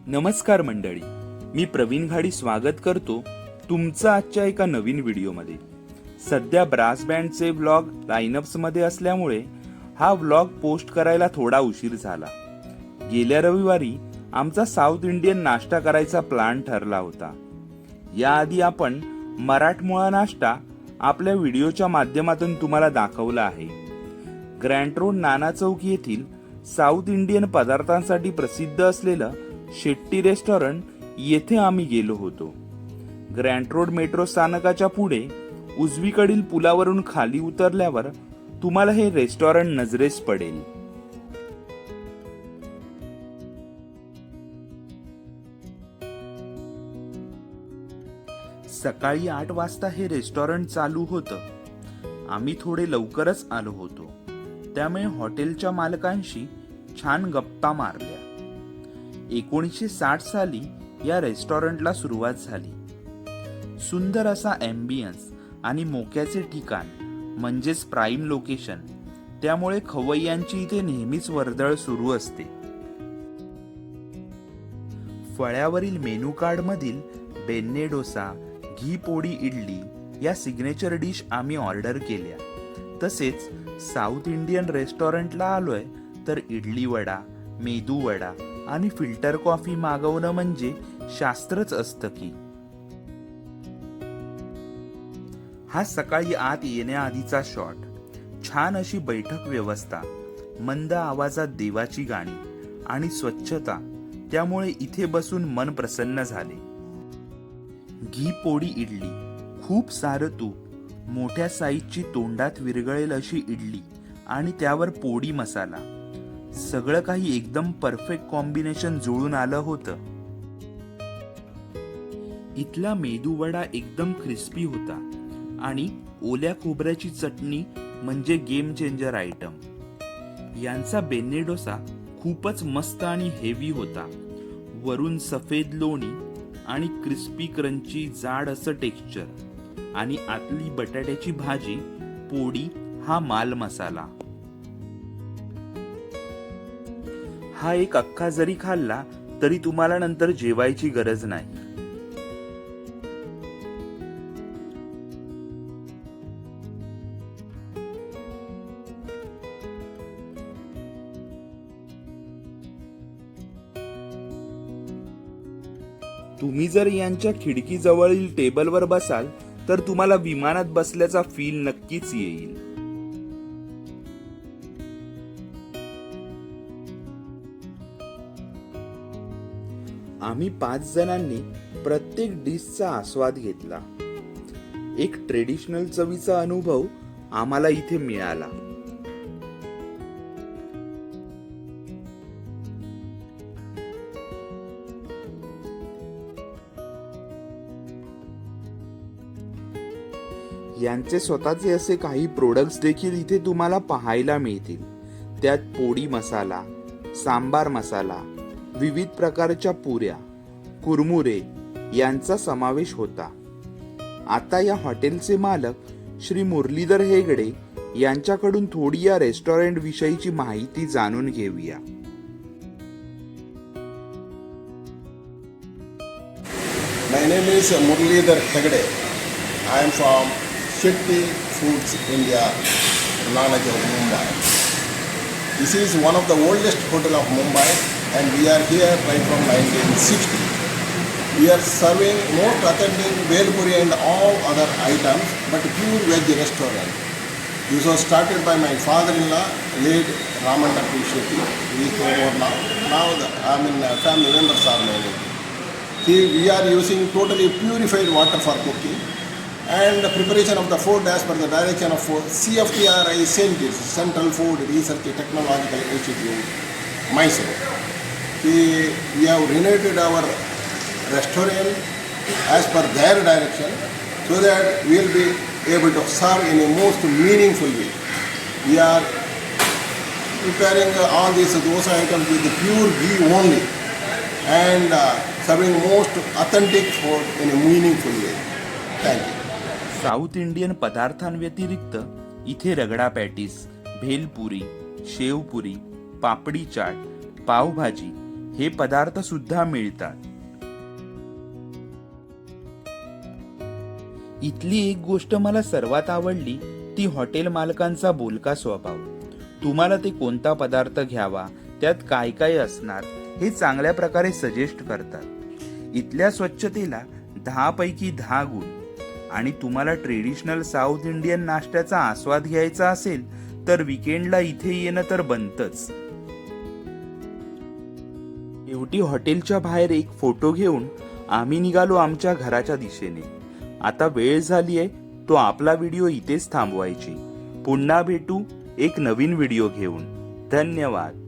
नमस्कार मंडळी, मी प्रवीण घाडी स्वागत करतो तुमचं आजच्या एका नवीन व्हिडिओमध्ये. सध्या ब्रास बँडचे व्लॉग लाईनअप्समध्ये असल्यामुळे हा व्लॉग पोस्ट करायला थोडा उशीर झाला. गेल्या रविवारी आमचा साऊथ इंडियन नाश्ता करायचा प्लॅन ठरला होता. याआधी आपण मराठमोळा नाश्ता आपल्या व्हिडिओच्या माध्यमातून तुम्हाला दाखवला आहे. ग्रँट रोड नाना चौक येथील साऊथ इंडियन पदार्थांसाठी प्रसिद्ध असलेलं शेट्टी रेस्टॉरंट येथे आम्ही गेलो होतो. ग्रँट रोड मेट्रो स्थानकाच्या पुढे उजवीकडील पुलावरून खाली उतरल्यावर तुम्हाला हे रेस्टॉरंट नजरेस पडेल. सकाळी 8 वाजता हे रेस्टॉरंट चालू होतं. आम्ही थोडे लवकरच आलो होतो, त्यामुळे हॉटेलच्या मालकांशी छान गप्पा मारल्या. 1960 साली या रेस्टॉरंटला सुरुवात झाली. सुंदर असा ॲम्बियन्स आणि मोक्याचे ठिकाण म्हणजेच प्राईम लोकेशन, त्यामुळे खवय्यांची इथे नेहमीच वर्दळ सुरू असते. फळ्यावरील मेनू कार्ड मधील बेन्ने डोसा, घी पोडी इडली या सिग्नेचर डिश आम्ही ऑर्डर केल्या. तसेच साऊथ इंडियन रेस्टॉरंटला आलोय तर इडली वडा, मेदू वडा आणि फिल्टर कॉफी मागवणं म्हणजे शास्त्रच असतं की. हा सकाळी आत येण्याआधीचा शॉट. छान अशी बैठक व्यवस्था, मंद आवाजात देवाची गाणी आणि स्वच्छता, त्यामुळे इथे बसून मन प्रसन्न झाले. घी पोडी इडली, खूप सारं तूप, मोठ्या साईजची तोंडात विरघळेल अशी इडली आणि त्यावर पोडी मसाला, सगळं काही एकदम परफेक्ट कॉम्बिनेशन जुळून आलं होतं. इथला मेदू वडा एकदम क्रिस्पी होता आणि ओल्या खोबऱ्याची चटणी म्हणजे गेम चेंजर आयटम. यांचा बेन्ने डोसा खूपच मस्त आणि हेवी होता. वरून सफेद लोणी आणि क्रिस्पी क्रंची जाड असं टेक्स्चर आणि आतली बटाट्याची भाजी, पोडी हा माल मसाला. हा एक अख्खा जरी खाल्ला तरी तुम्हाला नंतर जेवायची गरज नाही. तुम्ही जर यांच्या खिडकीजवळील टेबलवर बसाल तर तुम्हाला विमानात बसल्याचा फील नक्कीच येईल. आम्ही 5 जणांनी प्रत्येक डिशचा आस्वाद घेतला. एक ट्रेडिशनल चवीचा अनुभव आम्हाला इथे मिळाला. यांचे स्वतःचे असे काही प्रोडक्ट्स देखील इथे तुम्हाला पाहायला मिळतील. त्यात पोडी मसाला, सांबार मसाला, विविध प्रकारच्या पुऱ्या, कुरमुरे यांचा समावेश होता. आता या हॉटेलचे मालक श्री मुरलीधर हेगडे यांच्याकडून थोडी या रेस्टॉरंट विषयीची माहिती जाणून घेऊया. My name is Muralidhar Hegde. I am from Shetti Foods India, Nana Chowk, Mumbai. This is one of the oldest hotel of Mumbai and we are here right from 1960. We are serving most authentic Bel Puri and all other items, but pure veg restaurant. This was started by my father-in-law, late Raman Takku Shetty. He is over now. Now family members are managing. See, we are using totally purified water for cooking and the preparation of the food as per the direction of CFTRI scientists, Central Food Research Technological Institute, Mysore. See, we have renovated our restaurant as per their direction so that we will be able to serve in a most meaningful way. We are preparing all these dosa items with pure ghee only and serving most authentic food in a meaningful way. Thank you. South Indian पदार्थांव्यतिरिक्त इथे ragda patties, bhelpuri, shevpuri, papdi chaat, pavbhaji हे पदार्थ सुद्धा मिळतात. इथली एक गोष्ट मला सर्वात आवडली ती हॉटेल मालकांचा बोलका स्वभाव. तुम्हाला ते कोणता पदार्थ घ्यावा, त्यात काय काय असणार हे चांगल्या प्रकारे सजेस्ट करतात. इथल्या स्वच्छतेला 10 पैकी 10 गुण. आणि तुम्हाला ट्रेडिशनल साऊथ इंडियन नाश्त्याचा आस्वाद घ्यायचा असेल तर विकेंडला इथे येणं तर बनतच. शेवटी हॉटेलच्या बाहेर एक फोटो घेऊन आम्ही निघालो आमच्या घराच्या दिशेने. आता वेळ झालीये तो आपला व्हिडिओ इथेच थांबवायची. पुन्हा भेटू एक नवीन व्हिडिओ घेऊन. धन्यवाद.